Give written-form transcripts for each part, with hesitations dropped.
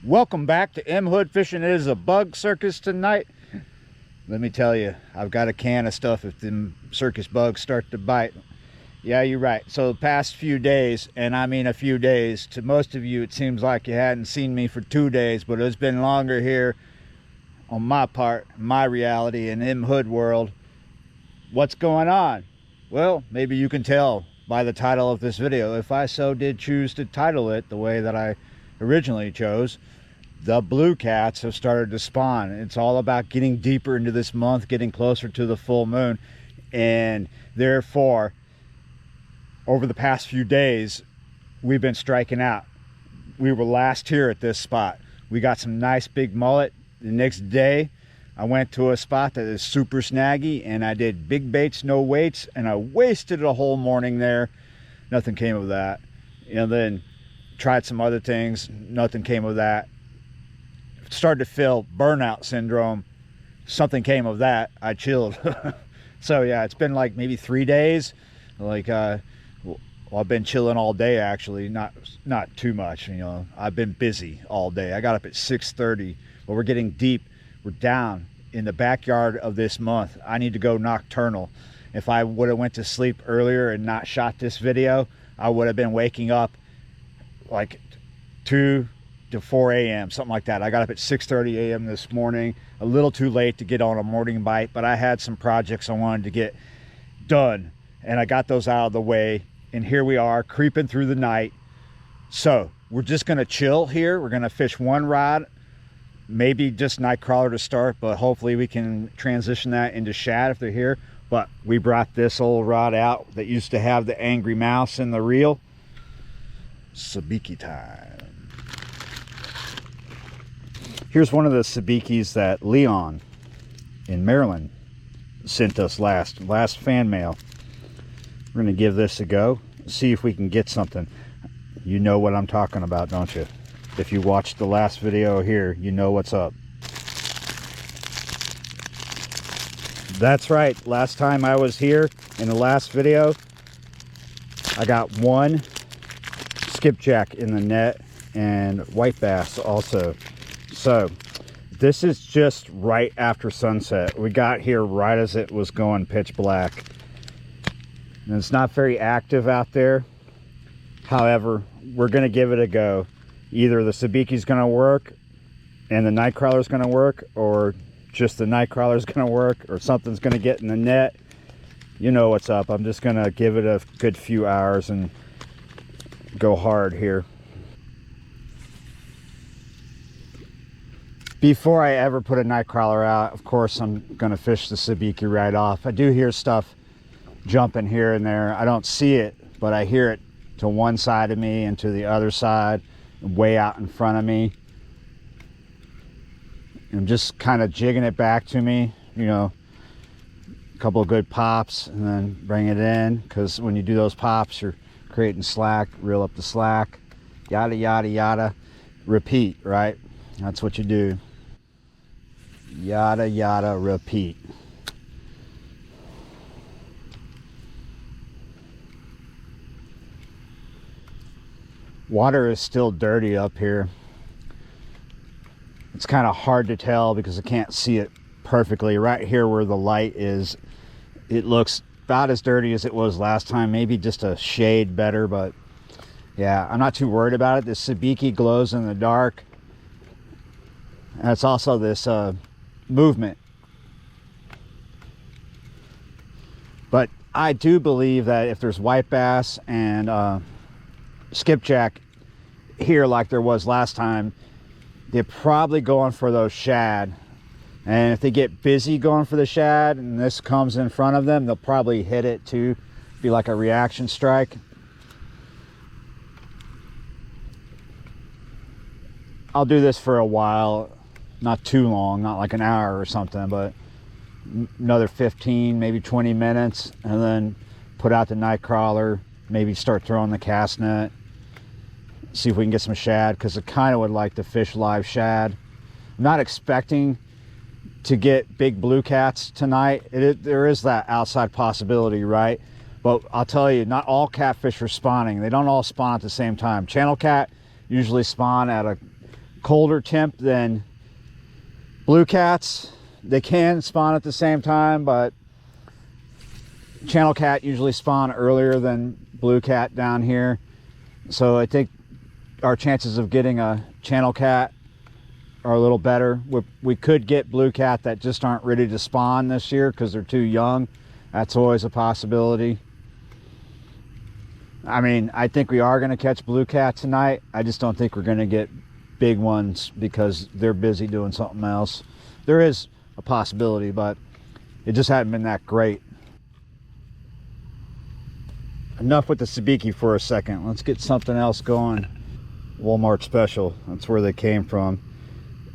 Welcome back to M Hood Fishing. It is a bug circus tonight. Let me tell you, I've got a can of stuff if them circus bugs start to bite. Yeah, you're right. So the past few days, and I mean a few days, to most of you it seems like you hadn't seen me for 2 days, but it's been longer here on my part, my reality in M Hood world. What's going on? Well, maybe you can tell by the title of this video, if I so did choose to title it the way that I originally chose. The blue cats have started to spawn. It's all about getting deeper into this month, getting closer to the full moon, and therefore over the past few days we've been striking out. We were last here at this spot. We got some nice big mullet. The next day I went to a spot that is super snaggy and I did big baits, no weights, and I wasted a whole morning there. Nothing came of that. And then tried some other things, nothing came of that. Started to feel burnout syndrome. Something came of that. I chilled. So yeah, it's been like maybe 3 days. Like well, I've been chilling all day actually, not too much, you know. I've been busy all day. I got up at 6:30, but we're getting deep. We're down in the backyard of this month. I need to go nocturnal. If I would have went to sleep earlier and not shot this video, I would have been waking up like 2 to 4 a.m. something like that. I got up at 6:30 a.m. this morning, a little too late to get on a morning bite, but I had some projects I wanted to get done and I got those out of the way, and here we are creeping through the night. So we're just gonna chill here. We're gonna fish one rod, maybe just night crawler to start, but hopefully we can transition that into shad if they're here. But we brought this old rod out that used to have the angry mouse in the reel. Sabiki time. Here's one of the Sabikis that Leon in Maryland sent us last fan mail. We're gonna give this a go, see if we can get something. You know what I'm talking about, don't you? If you watched the last video here, you know what's up. That's right, last time I was here in the last video, I got one skipjack in the net and white bass also. So this is just right after sunset. We got here right as it was going pitch black, and it's not very active out there. However, we're gonna give it a go. Either the Sabiki's gonna work and the night crawler's gonna work, or just the night crawler's gonna work, or something's gonna get in the net. You know what's up. I'm just gonna give it a good few hours and go hard here. Before I ever put a night crawler out, of course I'm gonna fish the Sabiki right off. I do hear stuff jumping here and there. I don't see it, but I hear it to one side of me and to the other side, way out in front of me. I'm just kind of jigging it back to me, you know, a couple of good pops and then bring it in, because when you do those pops you're creating slack. Reel up the slack, yada yada yada, repeat, right? That's what you do. Yada yada, repeat. Water is still dirty up here. It's kind of hard to tell because I can't see it perfectly. Right here where the light is, it looks about as dirty as it was last time, maybe just a shade better, but yeah, I'm not too worried about it. This Sabiki glows in the dark. And it's also this movement. But I do believe that if there's white bass and skipjack here like there was last time, they're probably going for those shad. And if they get busy going for the shad and this comes in front of them, they'll probably hit it too. Be like a reaction strike. I'll do this for a while, not too long, not like an hour or something, but another 15, maybe 20 minutes, and then put out the night crawler, maybe start throwing the cast net, see if we can get some shad, because I kind of would like to fish live shad. I'm not expecting to get big blue cats tonight. There is that outside possibility, right? But I'll tell you, not all catfish are spawning. They don't all spawn at the same time. Channel cat usually spawn at a colder temp than blue cats. They can spawn at the same time, but channel cat usually spawn earlier than blue cat down here. So I think our chances of getting a channel cat are a little better. We could get blue cat that just aren't ready to spawn this year because they're too young. That's always a possibility. I mean, I think we are going to catch blue cat tonight. I just don't think we're going to get big ones because they're busy doing something else. There is a possibility, but it just hasn't been that great. Enough with the Sabiki for a second. Let's get something else going. Walmart special. That's where they came from.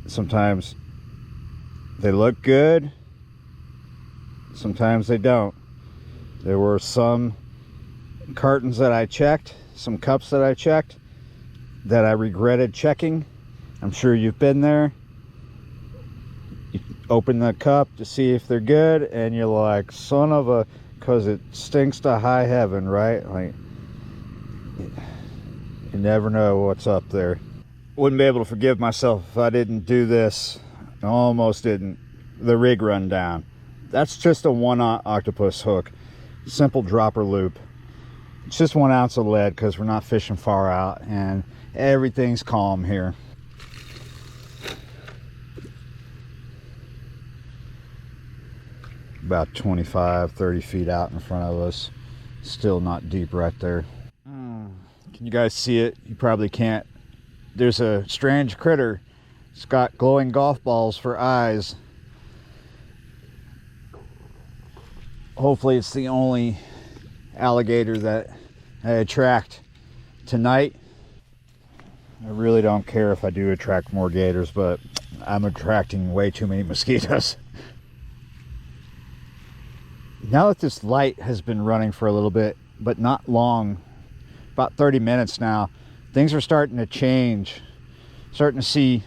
Sometimes they look good, sometimes they don't. There were some cartons that I checked, some cups that I checked that I regretted checking. I'm sure you've been there. You open the cup to see if they're good and you're like, son of a, because it stinks to high heaven, right? Like, you never know what's up there. Wouldn't be able to forgive myself if I didn't do this. I almost didn't. The rig run down. That's just a 1/0 octopus hook. Simple dropper loop. It's just 1 ounce of lead because we're not fishing far out and everything's calm here. About 25, 30 feet out in front of us. Still not deep right there. Can you guys see it? You probably can't. There's a strange critter. It's got glowing golf balls for eyes. Hopefully it's the only alligator that I attract tonight. I really don't care if I do attract more gators, but I'm attracting way too many mosquitoes. Now that this light has been running for a little bit, but not long, about 30 minutes now, things are starting to change. Starting to see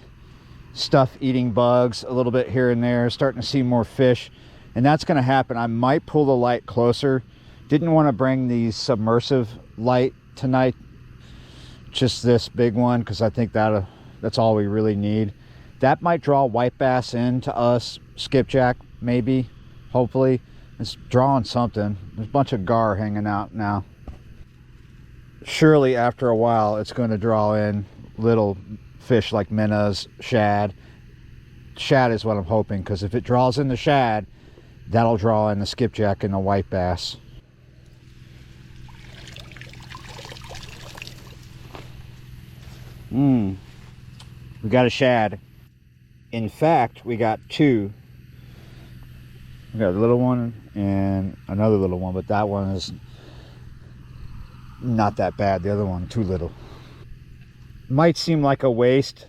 stuff eating bugs a little bit here and there. Starting to see more fish. And that's going to happen. I might pull the light closer. Didn't want to bring the submersive light tonight. Just this big one, because I think that's all we really need. That might draw white bass into us. Skipjack, maybe. Hopefully. It's drawing something. There's a bunch of gar hanging out now. Surely after a while it's going to draw in little fish like minnows, shad. Shad is what I'm hoping, because if it draws in the shad, that'll draw in the skipjack and the white bass. We got a shad. In fact, we got two. We got a little one and another little one, but that one is not that bad. The other one too little. Might seem like a waste,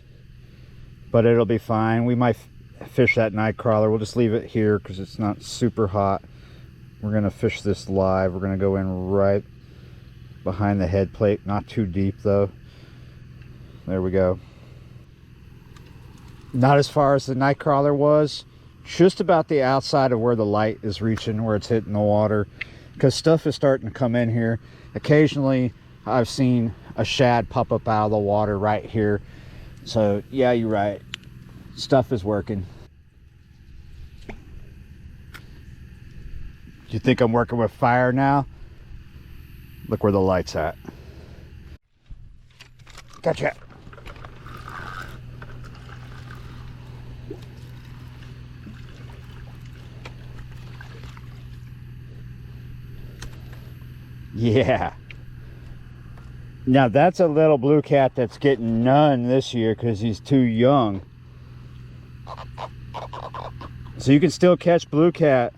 but it'll be fine. We might fish that night crawler. We'll just leave it here because it's not super hot. We're gonna fish this live. We're gonna go in right behind the head plate, not too deep though. There we go. Not as far as the night crawler was, just about the outside of where the light is reaching, where it's hitting the water, because stuff is starting to come in here. Occasionally I've seen a shad pop up out of the water right here. So yeah, you're right, stuff is working. Do you think I'm working with fire now? Look where the light's at. Gotcha. Yeah. Now that's a little blue cat that's getting none this year because he's too young. So you can still catch blue cat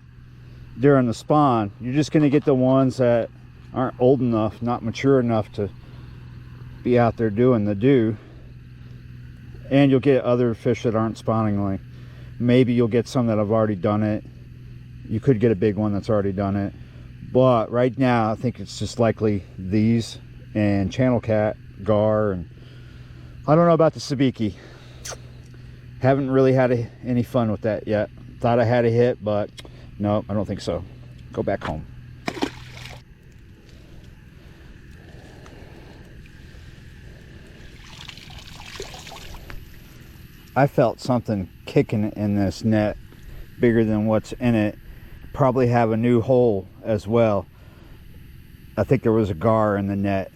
during the spawn. You're just going to get the ones that aren't old enough, not mature enough to be out there doing the do. And you'll get other fish that aren't spawning. Like maybe you'll get some that have already done it. You could get a big one that's already done it. But right now I think it's just likely these and channel cat, gar, and I don't know about the Sabiki. Haven't really had any fun with that yet. Thought I had a hit, but no, I don't think so. Go back home. I felt something kicking in this net bigger than what's in it. Probably have a new hole as well. I think there was a gar in the net,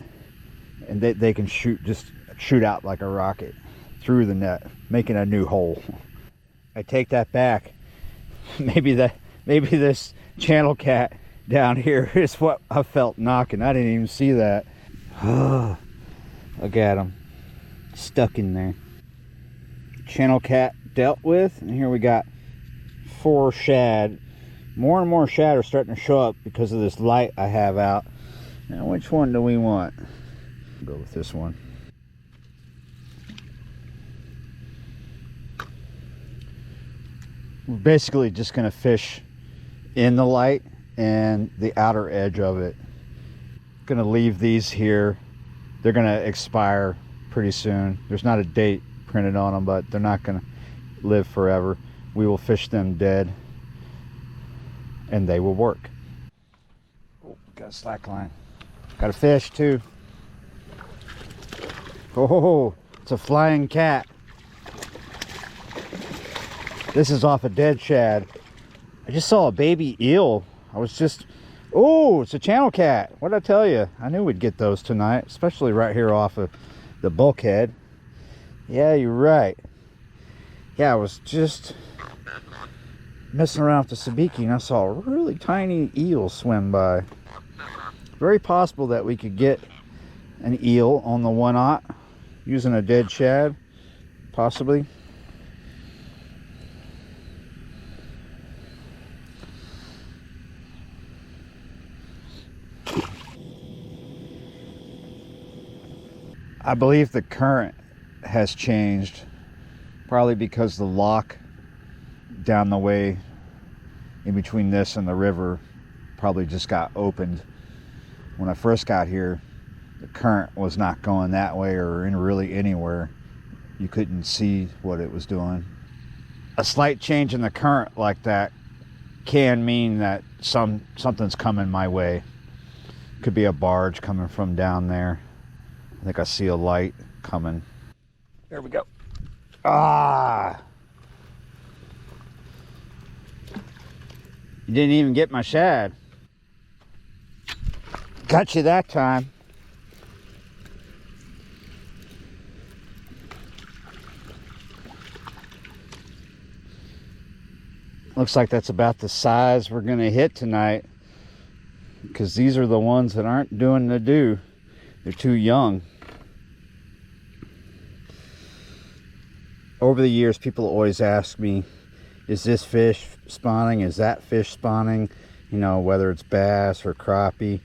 and they can just shoot out like a rocket through the net, making a new hole. I take that back. Maybe this channel cat down here is what I felt knocking. I didn't even see that. Look at him, stuck in there. Channel cat dealt with, and here we got 4 shad. More and more shad are starting to show up because of this light I have out. Now, which one do we want? Go with this one. We're basically just going to fish in the light and the outer edge of it. Going to leave these here. They're going to expire pretty soon. There's not a date printed on them, but they're not going to live forever. We will fish them dead, and they will work. Oh, got a slack line. Got a fish too. Oh, it's a flying cat. This is off a dead shad. I just saw a baby eel. Oh, it's a channel cat. What did I tell you? I knew we'd get those tonight, especially right here off of the bulkhead. Yeah, you're right. Yeah, I was just messing around with the Sabiki and I saw a really tiny eel swim by. Very possible that we could get an eel on the 1/0 using a dead shad, possibly. I believe the current has changed, probably because the lock down the way in between this and the river probably just got opened. When I first got here, the current was not going that way or really anywhere. You couldn't see what it was doing. A slight change in the current like that can mean that something's coming my way. Could be a barge coming from down there. I think I see a light coming. There we go. Ah! You didn't even get my shad. Got you that time. Looks like that's about the size we're gonna hit tonight, because these are the ones that aren't doing the do. They're too young. Over the years, people always ask me, is this fish spawning? Is that fish spawning? You know, whether it's bass or crappie.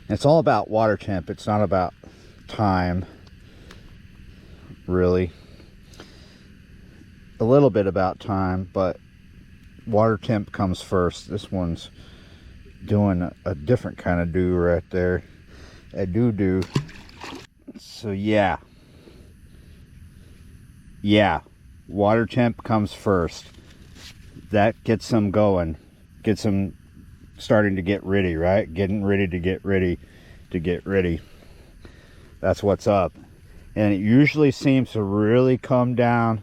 It's all about water temp. It's not about time, really. A little bit about time, but water temp comes first. This one's doing a different kind of do right there. A do. So yeah, water temp comes first. That gets them going, gets them starting to get ready, right? Getting ready to get ready to get ready. That's what's up. And it usually seems to really come down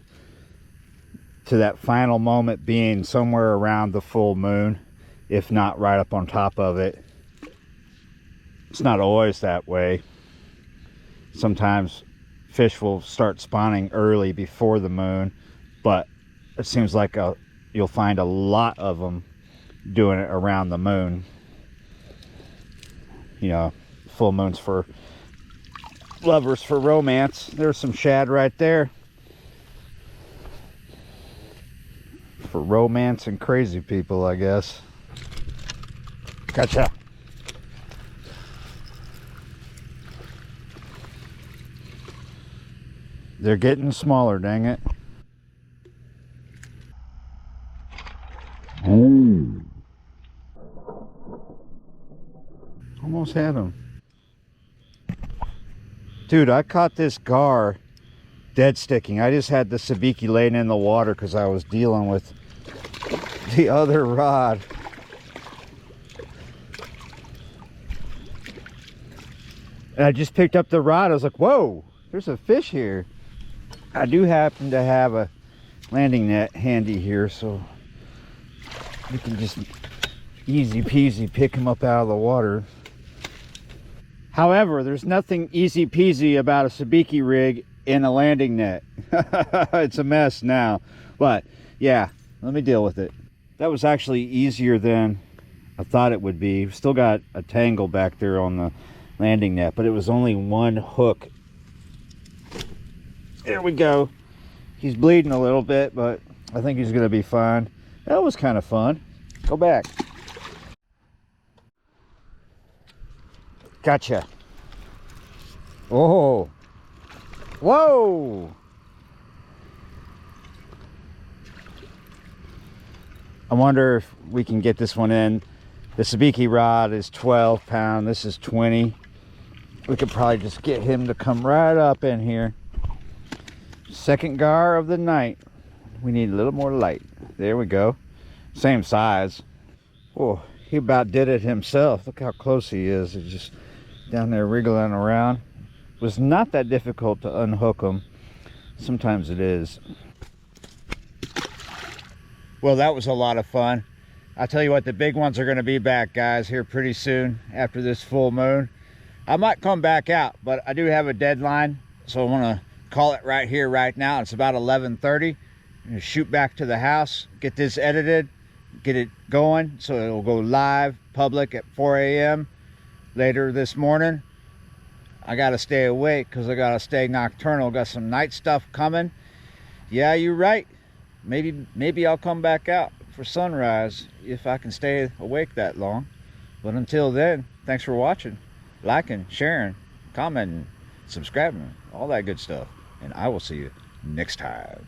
to that final moment being somewhere around the full moon, if not right up on top of it. It's not always that way. Sometimes fish will start spawning early before the moon, but it seems like you'll find a lot of them doing it around the moon. You know, full moon's for lovers, for romance. There's some shad right there. For romance and crazy people, I guess. Gotcha. They're getting smaller, dang it. Almost had him. Dude, I caught this gar dead sticking. I just had the Sabiki laying in the water because I was dealing with the other rod. And I just picked up the rod. I was like, whoa, there's a fish here. I do happen to have a landing net handy here, so you can just easy peasy pick him up out of the water. However, there's nothing easy peasy about a Sabiki rig in a landing net. It's a mess now, but yeah, let me deal with it. That was actually easier than I thought it would be. Still got a tangle back there on the landing net, but it was only one hook. There we go. He's bleeding a little bit, but I think he's gonna be fine. That was kind of fun. Go back. Gotcha. Oh. Whoa. I wonder if we can get this one in. The Sabiki rod is 12 pound. This is 20. We could probably just get him to come right up in here. Second gar of the night. We need a little more light. There we go. Same size. Oh, he about did it himself. Look how close he is. He's just down there wriggling around. It was not that difficult to unhook him. Sometimes it is. Well, that was a lot of fun. I'll tell you what, the big ones are going to be back, guys, here pretty soon after this full moon. I might come back out, but I do have a deadline, so I want to call it right here, right now. It's about 11:30. I'm going to shoot back to the house, get this edited, get it going, so it'll go live, public at 4 a.m. later this morning. I got to stay awake because I got to stay nocturnal. Got some night stuff coming. Yeah, you're right. Maybe I'll come back out for sunrise if I can stay awake that long. But until then, thanks for watching, liking, sharing, commenting, subscribing, all that good stuff. And I will see you next time.